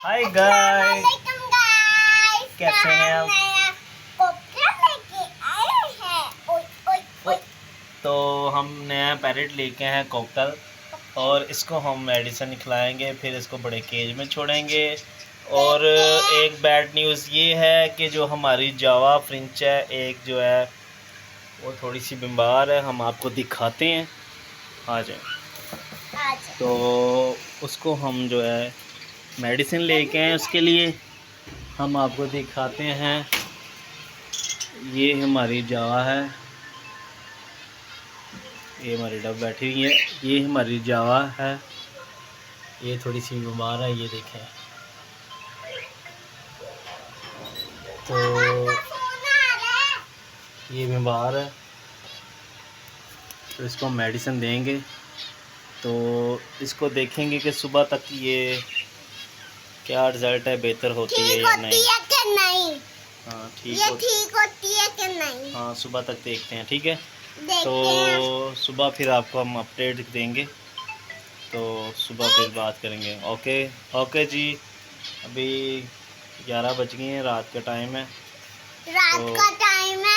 Hi guys, कैसे हैं आप? तो हम नया पैरेट लेके हैं कोकटल, और इसको हम मेडिसिन खिलाएंगे, फिर इसको बड़े केज में छोड़ेंगे। और एक बैड न्यूज़ ये है कि जो हमारी जावा फ्रिंच है, एक जो है वो थोड़ी सी बीमार है। हम आपको दिखाते हैं, आ जाए। तो उसको हम जो है मेडिसिन लेके हैं, उसके लिए हम आपको दिखाते हैं। ये हमारी जावा है, ये हमारी डब बैठी हुई है। ये हमारी जावा है, ये थोड़ी सी बीमार है, ये देखें। तो ये बीमार है, तो इसको मेडिसिन देंगे। तो इसको देखेंगे कि सुबह तक ये क्या रिज़ल्ट है, बेहतर होती है या नहीं। हाँ ठीक होती है कि नहीं। हाँ सुबह तक देखते हैं, ठीक है। तो सुबह फिर आपको हम अपडेट देंगे, तो सुबह फिर बात करेंगे। ओके ओके जी। अभी 11 बज गए हैं, रात का टाइम है। रात का टाइम है।